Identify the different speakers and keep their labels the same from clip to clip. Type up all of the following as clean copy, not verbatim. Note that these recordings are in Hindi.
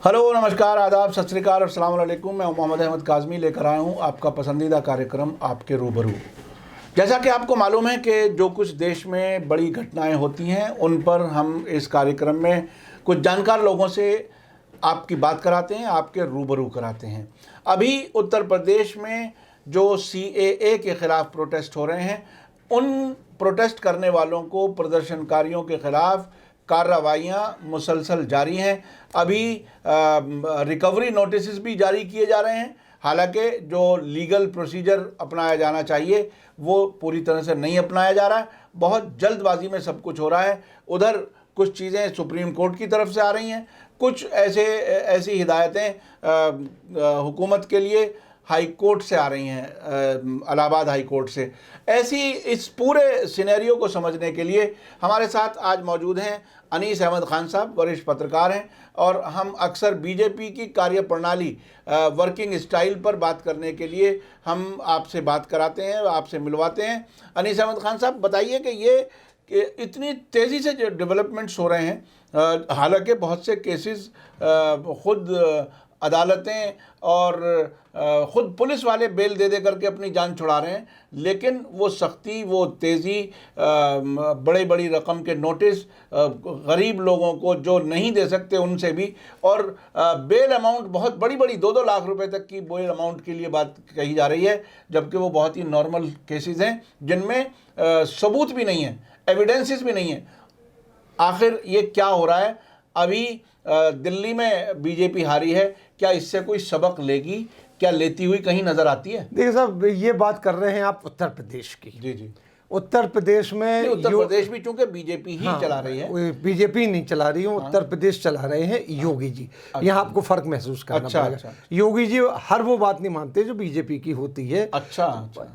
Speaker 1: हेलो, नमस्कार, आदाब, सत श्री अकाल और अस्सलाम वालेकुम। मैं मोहम्मद अहमद काज़मी लेकर आया हूँ आपका पसंदीदा कार्यक्रम आपके रूबरू। जैसा कि आपको मालूम है कि जो कुछ देश में बड़ी घटनाएं होती हैं उन पर हम इस कार्यक्रम में कुछ जानकार लोगों से आपकी बात कराते हैं, आपके रूबरू कराते हैं। अभी उत्तर प्रदेश में जो CAA के ख़िलाफ़ प्रोटेस्ट हो रहे हैं, उन प्रोटेस्ट करने वालों को, प्रदर्शनकारियों के ख़िलाफ़ कार्रवाइयाँ मुसलसल जारी हैं। अभी रिकवरी नोटिस भी जारी किए जा रहे हैं। हालांकि जो लीगल प्रोसीजर अपनाया जाना चाहिए वो पूरी तरह से नहीं अपनाया जा रहा है। बहुत जल्दबाजी में सब कुछ हो रहा है। उधर कुछ चीज़ें सुप्रीम कोर्ट की तरफ से आ रही हैं, कुछ ऐसी हिदायतें हुकूमत के लिए हाई कोर्ट से आ रही हैं, इलाहाबाद हाई कोर्ट से। ऐसी इस पूरे सिनेरियो को समझने के लिए हमारे साथ आज मौजूद हैं अनीस अहमद खान साहब, वरिष्ठ पत्रकार हैं, और हम अक्सर बीजेपी की कार्यप्रणाली, वर्किंग स्टाइल पर बात करने के लिए हम आपसे बात कराते हैं, आपसे मिलवाते हैं। अनीस अहमद खान साहब, बताइए कि ये इतनी तेज़ी से जो डेवलपमेंट्स हो रहे हैं, हालांकि बहुत से केसेस खुद अदालतें और ख़ुद पुलिस वाले बेल दे करके अपनी जान छुड़ा रहे हैं, लेकिन वो सख्ती, वो तेज़ी, बड़ी रकम के नोटिस गरीब लोगों को जो नहीं दे सकते उनसे भी, और बेल अमाउंट बहुत बड़ी 2-2 लाख रुपए तक की बेल अमाउंट के लिए बात कही जा रही है, जबकि वो बहुत ही नॉर्मल केसेस हैं जिनमें सबूत भी नहीं है, एविडेंसेस भी नहीं है। आखिर ये क्या हो रहा है? अभी दिल्ली में बीजेपी हारी है, क्या इससे कोई सबक लेगी? क्या लेती हुई कहीं नजर आती है?
Speaker 2: देखिए साहब, ये बात कर रहे हैं आप उत्तर प्रदेश की।
Speaker 1: जी।
Speaker 2: उत्तर प्रदेश में
Speaker 1: उत्तर प्रदेश भी चूंकि बीजेपी ही चला रही है,
Speaker 2: बीजेपी नहीं चला रही है, उत्तर प्रदेश चला रहे हैं योगी जी। यहाँ आपको फर्क महसूस करना पड़ेगा। योगी जी हर वो बात नहीं मानते जो बीजेपी की होती है।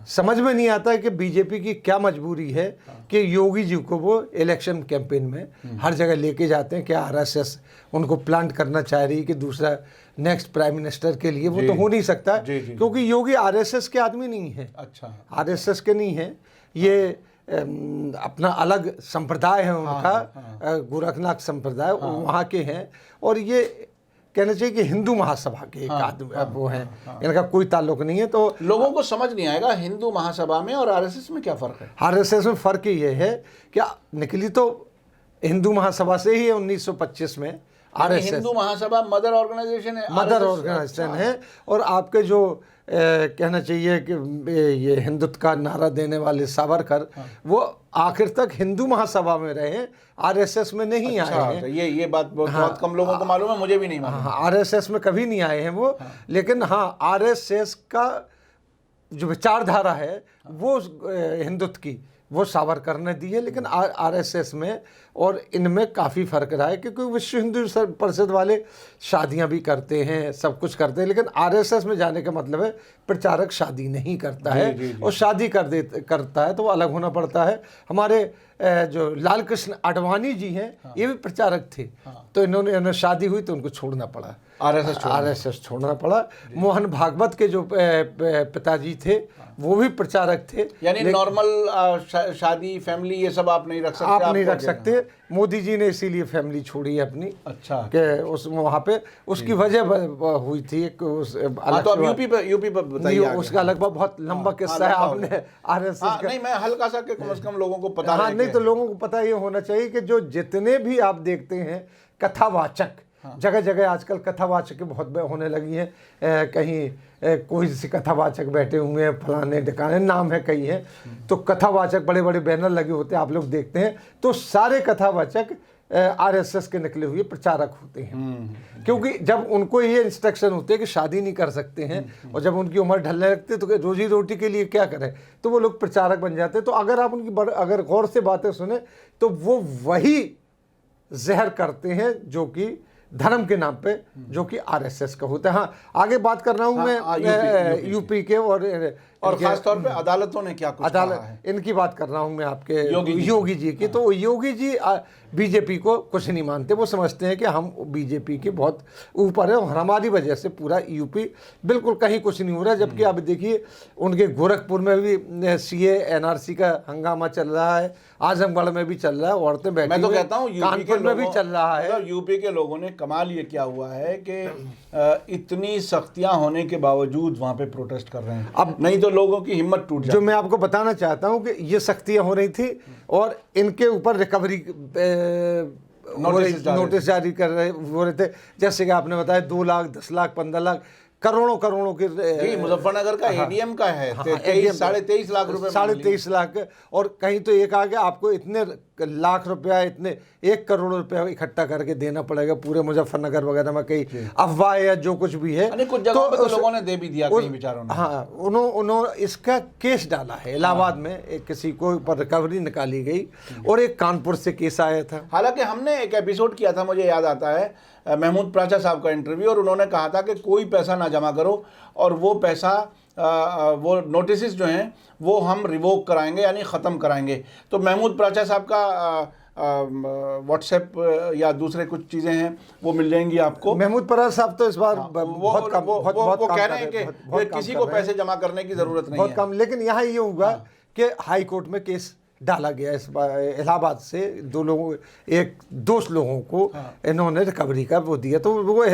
Speaker 2: समझ में नहीं आता है कि बीजेपी की क्या मजबूरी है कि योगी जी को वो इलेक्शन कैंपेन में हर जगह लेके जाते हैं। क्या RSS उनको प्लांट करना चाह रही है कि दूसरा नेक्स्ट प्राइम मिनिस्टर के लिए? वो तो हो नहीं सकता, क्योंकि योगी RSS के आदमी नहीं है। RSS के नहीं है, ये अपना अलग संप्रदाय है उनका, गोरखनाथ संप्रदाय वहाँ के हैं, और ये कहना चाहिए कि हिंदू महासभा के एक आदमी वो हैं। इनका कोई ताल्लुक नहीं है। तो
Speaker 1: लोगों को समझ नहीं आएगा हिंदू महासभा में और RSS में क्या फ़र्क है।
Speaker 2: RSS में फ़र्क ये है कि निकली तो हिंदू महासभा से ही है 1925 में। RSS
Speaker 1: Hindu Mahasabha mother organisation है,
Speaker 2: मदर ऑर्गेनाइजेशन है। और आपके जो कहना चाहिए कि ये हिंदुत्व का नारा देने वाले सावरकर, वो आखिर तक हिंदू महासभा में रहे हैं, RSS में नहीं आए हैं।
Speaker 1: ये बात बहुत कम लोगों को मालूम है, मुझे भी नहीं मालूम।
Speaker 2: RSS में कभी नहीं आए हैं वो। लेकिन RSS का जो विचारधारा है वो हिंदुत्व की, वो सावरकर ने दी है। लेकिन RSS में और इनमें काफ़ी फ़र्क रहा है, क्योंकि विश्व हिंदू परिषद वाले शादियां भी करते हैं, सब कुछ करते हैं, लेकिन RSS में जाने का मतलब है प्रचारक शादी नहीं करता है। और शादी करता है तो वो अलग होना पड़ता है। हमारे जो लाल कृष्ण आडवाणी जी हैं, ये भी प्रचारक थे, तो इन्होंने शादी हुई तो उनको छोड़ना पड़ा, RSS छोड़ना पड़ा। मोहन भागवत के जो पिताजी थे वो भी प्रचारक थे।
Speaker 1: यानी नॉर्मल शादी, फैमिली, ये सब आप नहीं रख सकते।
Speaker 2: मोदी जी ने इसीलिए फैमिली छोड़ी है अपनी।
Speaker 1: कि
Speaker 2: उस वहाँ पे उसकी वजह हुई थी एक
Speaker 1: यूपी पे बताइए।
Speaker 2: उसका लगभग बहुत लंबा किस्सा है। आपने RSS का
Speaker 1: नहीं, मैं हल्का सा, कम से कम लोगों को पता है।
Speaker 2: नहीं तो लोगों को पता ये होना चाहिए कि जो जितने भी आप देखते हैं कथावाचक, जगह जगह आजकल कथावाचक बहुत होने लगी हैं। कहीं कोई से कथावाचक बैठे हुए हैं, फलाने ढिकाने नाम है, कई हैं, तो कथावाचक बड़े बैनर लगे होते हैं, आप लोग देखते हैं, तो सारे कथावाचक RSS के निकले हुए प्रचारक होते हैं। क्योंकि जब उनको ये इंस्ट्रक्शन होते हैं कि शादी नहीं कर सकते हैं, और जब उनकी उम्र ढलने लगती है तो रोजी रोटी के लिए क्या करें, तो वो लोग प्रचारक बन जाते हैं। तो अगर आप उनकी अगर गौर से बातें सुने तो वो वही जहर करते हैं जो कि धर्म के नाम पे, जो कि RSS का होता है। आगे बात कर रहा हूँ मैं यूपी के, और
Speaker 1: और खास तौर पे अदालतों ने क्या कुछ कहा है?
Speaker 2: इनकी बात कर रहा हूं मैं आपके योगी जी की। तो योगी जी बीजेपी को कुछ नहीं मानते, वो समझते हैं कि हम बीजेपी के बहुत ऊपर है और हमारी वजह से पूरा यूपी बिल्कुल कहीं कुछ नहीं हो रहा है। जबकि आप देखिए उनके गोरखपुर में भी सीए एनआरसी का हंगामा चल रहा है, आजमगढ़ में भी चल रहा है, औरतें बैठी,
Speaker 1: मैं तो कहता हूँ
Speaker 2: कानपुर में भी चल रहा है।
Speaker 1: यूपी के लोगों ने कमाल ये क्या हुआ है कि इतनी सख्तियां होने के बावजूद वहां पे प्रोटेस्ट कर रहे हैं। अब नहीं तो लोगों की हिम्मत टूट जाती।
Speaker 2: जो मैं आपको बताना चाहता हूं कि ये सख्तियां हो रही थी और इनके ऊपर रिकवरी नोटिस जारी कर रहे हो रहे थे। जैसे कि आपने बताया 2 लाख 10 लाख 15 लाख करोड़ों के
Speaker 1: जी मुजफ्फरनगर का एडीएम का है 23.5 लाख रुपए,
Speaker 2: 23.5 लाख। और कहीं तो एक आ गया आपको इतने लाख रुपया, इतने 1 करोड़ रुपया इकट्ठा करके देना पड़ेगा पूरे मुजफ्फरनगर वगैरह में। कई अफवाह या जो कुछ भी है
Speaker 1: कुछ जगहों पे तो लोगों ने दे भी दिया कई बेचारों ने।
Speaker 2: हाँ, उन्होंने इसका केस डाला है इलाहाबाद में, एक किसी को ऊपर रिकवरी निकाली गई और एक कानपुर से केस आया था।
Speaker 1: हालांकि हमने एक एपिसोड किया था, मुझे याद आता है, महमूद प्राचा साहब का इंटरव्यू, और उन्होंने कहा था कि कोई पैसा ना जमा करो और वो पैसा वो नोटिस जो हैं वो हम रिवोक कराएंगे यानी ख़त्म कराएंगे। तो महमूद प्राचा साहब का व्हाट्सएप या दूसरे कुछ चीज़ें हैं वो मिल जाएंगी आपको।
Speaker 2: महमूद प्राचा साहब तो इस बार
Speaker 1: बहुत कम, वो कह रहे हैं कि किसी को पैसे जमा करने की ज़रूरत नहीं है,
Speaker 2: बहुत कम। लेकिन यहाँ ये होगा कि हाई कोर्ट में केस डाला गया इस बार इलाहाबाद से 2 लोगों को इन्होंने रिकवरी का वो दिया, तो वो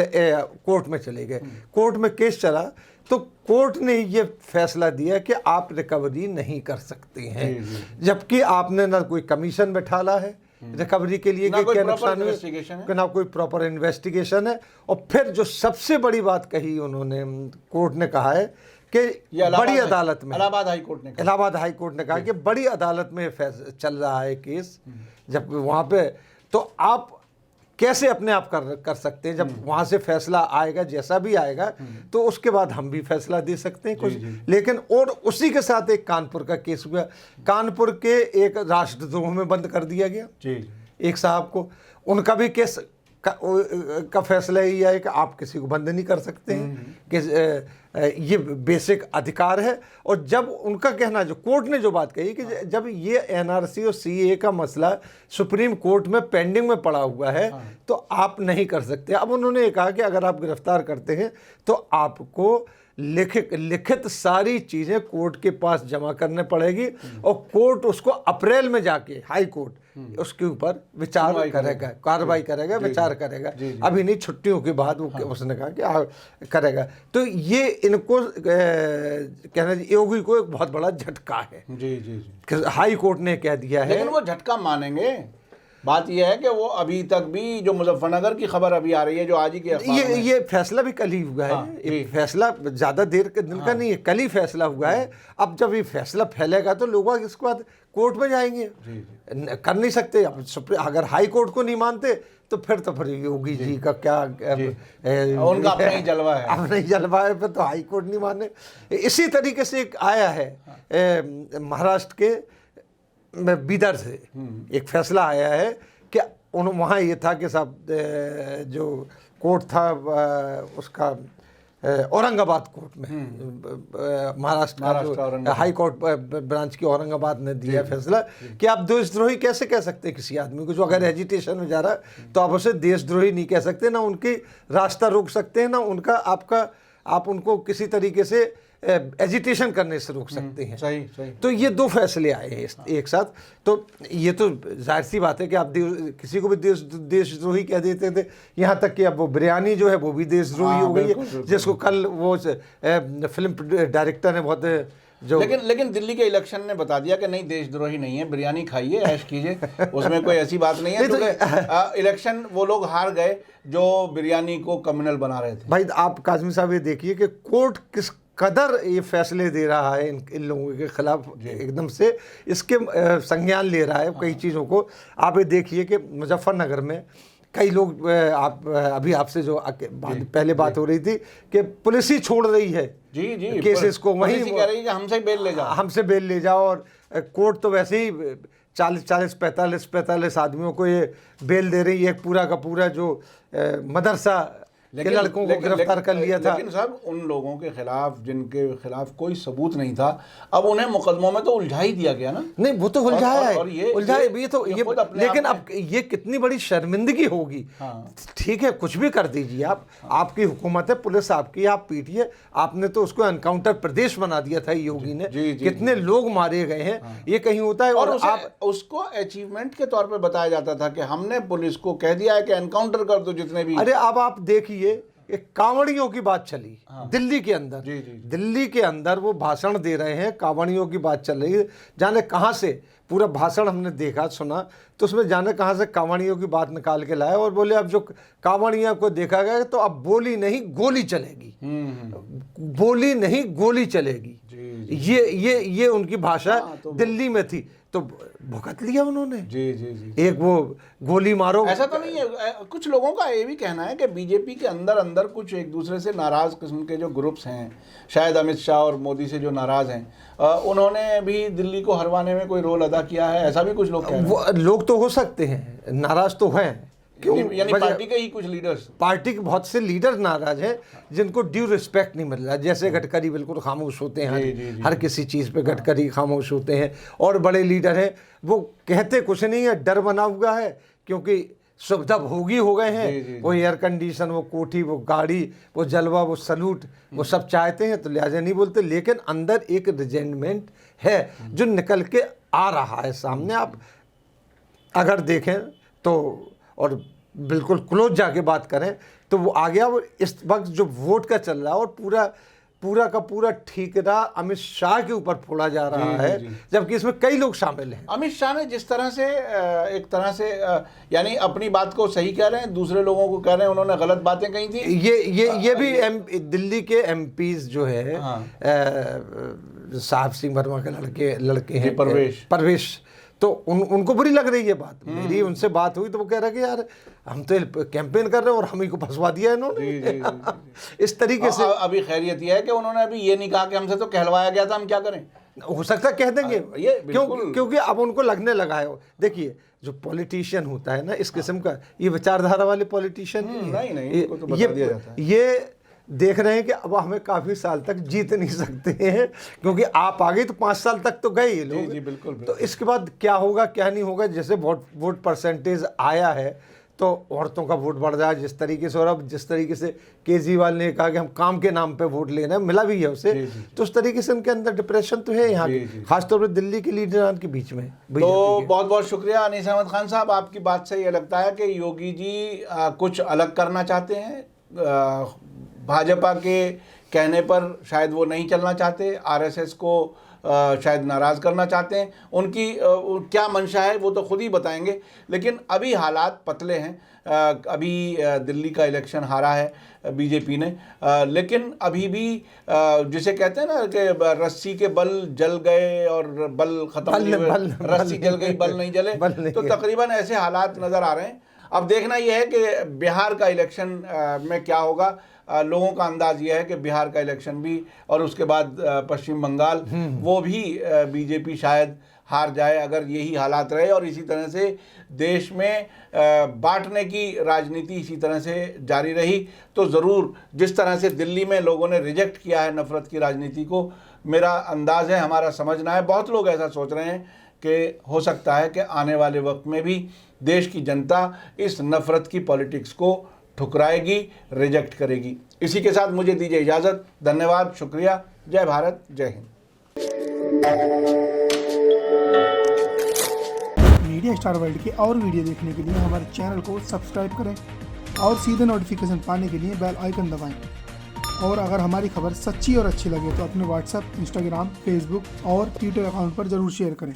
Speaker 2: कोर्ट में चले गए। कोर्ट में केस चला तो कोर्ट ने ये फैसला दिया कि आप रिकवरी नहीं कर सकते हैं, जबकि आपने ना कोई कमीशन बैठाला है रिकवरी के लिए कि क्या नुकसान है, ना कोई प्रॉपर इन्वेस्टिगेशन है। और फिर जो सबसे बड़ी बात कही उन्होंने, कोर्ट ने कहा है कि बड़ी अदालत में, इलाहाबाद हाई कोर्ट ने कहा कि बड़ी अदालत में चल रहा है केस, जब वहाँ पे तो आप कैसे अपने आप कर सकते हैं, जब वहाँ से फैसला आएगा जैसा भी आएगा तो उसके बाद हम भी फैसला दे सकते हैं कुछ। लेकिन और उसी के साथ एक कानपुर का केस हुआ, कानपुर के एक राष्ट्रद्रोह में बंद कर दिया गया एक साहब को। उनका भी केस का फैसला ये है कि आप किसी को बंद नहीं कर सकते हैं, कि ये बेसिक अधिकार है। और जब उनका कहना, जो कोर्ट ने जो बात कही कि जब ये एनआरसी और सीए का मसला सुप्रीम कोर्ट में पेंडिंग में पड़ा हुआ है तो आप नहीं कर सकते। अब उन्होंने कहा कि अगर आप गिरफ्तार करते हैं तो आपको लिखित सारी चीज़ें कोर्ट के पास जमा करने पड़ेगी और कोर्ट उसको अप्रैल में जाके हाई कोर्ट उसके ऊपर विचार करेगा, कार्रवाई करेगा, विचार करेगा। अभी नहीं, छुट्टियों के बाद वो उसने कहा कि करेगा। तो ये इनको कहना योगी को एक बहुत बड़ा झटका है कि हाई कोर्ट ने कह दिया है।
Speaker 1: लेकिन वो झटका मानेंगे? बात यह है कि वो अभी तक भी, जो मुजफ्फरनगर की खबर अभी आ रही है, जो आज ही के
Speaker 2: ये फैसला भी कल ही हुआ है। ये फैसला ज़्यादा देर के दिन का नहीं है, कल ही फैसला हुआ है। अब जब ये फैसला फैलेगा तो लोग इसके बाद कोर्ट में जाएंगे, कर नहीं सकते। अब अगर हाई कोर्ट को नहीं मानते तो फिर योगी जी का क्या,
Speaker 1: उनका अपना ही जलवा है,
Speaker 2: अपना ही जलवा है, फिर तो हाई कोर्ट नहीं माने। इसी तरीके से एक आया है महाराष्ट्र के बीदर से एक फैसला आया है कि वहाँ ये था कि साहब जो कोर्ट था उसका औरंगाबाद कोर्ट में, महाराष्ट्र का हाई कोर्ट ब्रांच की औरंगाबाद ने दिया फैसला कि आप देशद्रोही कैसे कह सकते हैं किसी आदमी को, जो अगर एजिटेशन में जा रहा है तो आप उसे देशद्रोही नहीं कह सकते, ना उनकी रास्ता रोक सकते हैं, ना उनका आप उनको किसी तरीके से एजिटेशन करने से रोक सकते हैं।
Speaker 1: सही।
Speaker 2: तो ये 2 फैसले आए हैं एक साथ। तो ये तो जाहिर सी बात है कि आप किसी को भी देशद्रोही कह देते थे, यहाँ तक कि अब वो बिरयानी जो है वो भी देशद्रोही हो गई है, जिसको कल वो फिल्म डायरेक्टर ने बहुत जो
Speaker 1: लेकिन दिल्ली के इलेक्शन ने बता दिया कि नहीं, देशद्रोही नहीं है, बिरयानी खाइए, ऐश कीजिए, उसमें कोई ऐसी बात नहीं है। क्योंकि इलेक्शन वो लोग हार गए जो बिरयानी को कम्युनल बना रहे थे।
Speaker 2: भाई आप काज़मी साहब ये देखिए कि कोर्ट किस कदर ये फैसले दे रहा है इन लोगों के खिलाफ, एकदम से इसके संज्ञान ले रहा है कई चीज़ों को। आप ये देखिए कि मुजफ्फरनगर में कई लोग अभी आपसे जो पहले बात हो रही थी कि पुलिस ही छोड़ रही है केसेस को, वहीं
Speaker 1: कह रही है कि हमसे
Speaker 2: बेल ले जाओ, और कोर्ट तो वैसे ही 45 आदमियों को ये बेल दे रही है। पूरा का पूरा जो मदरसा कि लड़कों को गिरफ्तार कर लिया था।
Speaker 1: लेकिन साहब उन लोगों के खिलाफ जिनके खिलाफ कोई सबूत नहीं था, अब उन्हें मुकदमों में तो उलझा ही दिया गया ना।
Speaker 2: नहीं वो तो उलझाया है, उलझाया ये तो ये, लेकिन अब ये कितनी बड़ी शर्मिंदगी होगी। ठीक है कुछ भी कर दीजिए आप, आपकी हुकूमत है, पुलिस आपकी, आप पीटिए। आपने तो उसको एनकाउंटर प्रदेश बना दिया था योगी ने, कितने लोग मारे गए हैं, ये कहीं होता है।
Speaker 1: और आप उसको अचीवमेंट के तौर पे बताया जाता था कि हमने पुलिस को कह दिया है कि एनकाउंटर कर दो जितने भी।
Speaker 2: अरे अब आप देखिए एक कांवड़ियों की बात चली दिल्ली के अंदर, दिल्ली के अंदर वो भाषण दे रहे हैं, कांवड़ियों की बात चल रही है, जाने कहाँ से पूरा भाषण हमने देखा सुना, तो उसमें जाने कहाँ से कांवड़ियों की बात निकाल के लाए और बोले अब जो कांवड़ियों को देखा गया तो अब बोली नहीं गोली चलेगी, बोली नहीं गोली चलेगी। ये उनकी भाषा तो दिल्ली में थी, तो भुगत लिया उन्होंने। जी। एक वो गोली मारो,
Speaker 1: ऐसा तो नहीं है। कुछ लोगों का ये भी कहना है कि बीजेपी के अंदर कुछ एक दूसरे से नाराज किस्म के जो ग्रुप्स हैं, शायद अमित शाह और मोदी से जो नाराज हैं, उन्होंने भी दिल्ली को हरवाने में कोई रोल अदा किया है, ऐसा भी कुछ लोग कह रहे हैं।
Speaker 2: लोग तो हो सकते हैं, नाराज तो हैं।
Speaker 1: यानी पार्टी के ही कुछ लीडर्स,
Speaker 2: पार्टी के बहुत से लीडर नाराज हैं जिनको ड्यू रिस्पेक्ट नहीं मिल रहा। जैसे गडकरी बिल्कुल खामोश होते हैं, हर किसी चीज़ पे गडकरी खामोश होते हैं, और बड़े लीडर हैं वो कहते कुछ नहीं है, डर बना हुआ है क्योंकि सुविधा भोगी हो गए हैं। वो एयर कंडीशन, वो कोठी, वो गाड़ी, वो जलवा, वो सलूट, वो सब चाहते हैं, तो लिहाजा नहीं बोलते। लेकिन अंदर एक रिजेंटमेंट है जो निकल के आ रहा है सामने। आप अगर देखें तो, और बिल्कुल क्लोज जाके बात करें तो वो आ गया। वो इस वक्त जो वोट का चल रहा है और पूरा का पूरा ठीकरा अमित शाह के ऊपर फोड़ा जा रहा है, जबकि इसमें कई लोग शामिल हैं।
Speaker 1: अमित शाह ने जिस तरह से एक तरह से यानी अपनी बात को सही कह रहे हैं, दूसरे लोगों को कह रहे हैं उन्होंने गलत बातें कही थी।
Speaker 2: ये भी दिल्ली के एमपीज जो है, साहब सिंह वर्मा के लड़के हैं परवेश, तो उनको बुरी लग रही है बात। मेरी उनसे बात हुई तो वो कह रहे कि यार हम तो कैंपेन कर रहे हैं और हम ही को फंसवा दिया इन्होंने। इस तरीके से
Speaker 1: अभी खैरियत यह है कि उन्होंने अभी ये नहीं कहा कि हमसे तो कहलवाया गया था, हम क्या करें।
Speaker 2: हो सकता है कह देंगे, क्योंकि अब उनको लगने लगा है। देखिए जो पॉलिटिशियन होता है ना इस किस्म का, ये विचारधारा वाले पॉलिटिशियन नहीं, ये देख रहे हैं कि अब हमें काफ़ी साल तक जीत नहीं सकते हैं, क्योंकि आप आ गए तो 5 साल तक तो गए ये लोग।
Speaker 1: जी बिल्कुल।
Speaker 2: तो इसके बाद क्या होगा क्या नहीं होगा। जैसे वोट परसेंटेज आया है तो औरतों का वोट बढ़ रहा है जिस तरीके से, और अब जिस तरीके से केजरीवाल ने कहा कि हम काम के नाम पे वोट लेना है, मिला भी है उसे, तो उस तरीके से उनके अंदर डिप्रेशन तो है यहाँ खासतौर पर दिल्ली के लीडरान के बीच में।
Speaker 1: तो बहुत बहुत शुक्रिया अनीस अहमद खान साहब, आपकी बात से ये लगता है कि योगी जी कुछ अलग करना चाहते हैं। भाजपा के कहने पर शायद वो नहीं चलना चाहते, आरएसएस को शायद नाराज़ करना चाहते हैं। उनकी क्या मंशा है वो तो खुद ही बताएंगे, लेकिन अभी हालात पतले हैं। अभी दिल्ली का इलेक्शन हारा है बीजेपी ने, लेकिन अभी भी जिसे कहते हैं ना कि रस्सी के बल जल गए और बल खत्म नहीं हुए, रस्सी जल गई बल नहीं जले, तो तकरीबन ऐसे हालात नज़र आ रहे हैं। अब देखना यह है कि बिहार का इलेक्शन में क्या होगा। लोगों का अंदाज यह है कि बिहार का इलेक्शन भी और उसके बाद पश्चिम बंगाल वो भी बीजेपी शायद हार जाए अगर यही हालात रहे, और इसी तरह से देश में बांटने की राजनीति इसी तरह से जारी रही तो ज़रूर जिस तरह से दिल्ली में लोगों ने रिजेक्ट किया है नफ़रत की राजनीति को, मेरा अंदाज़ है, हमारा समझना है, बहुत लोग ऐसा सोच रहे हैं कि हो सकता है कि आने वाले वक्त में भी देश की जनता इस नफ़रत की पॉलिटिक्स को ठुकराएगी, रिजेक्ट करेगी। इसी के साथ मुझे दीजिए इजाज़त। धन्यवाद, शुक्रिया, जय भारत, जय हिंद।
Speaker 3: मीडिया स्टार वर्ल्ड के और वीडियो देखने के लिए हमारे चैनल को सब्सक्राइब करें और सीधे नोटिफिकेशन पाने के लिए बेल आइकन दबाएं। और अगर हमारी खबर सच्ची और अच्छी लगे तो अपने व्हाट्सएप, इंस्टाग्राम, फेसबुक और ट्विटर अकाउंट पर ज़रूर शेयर करें।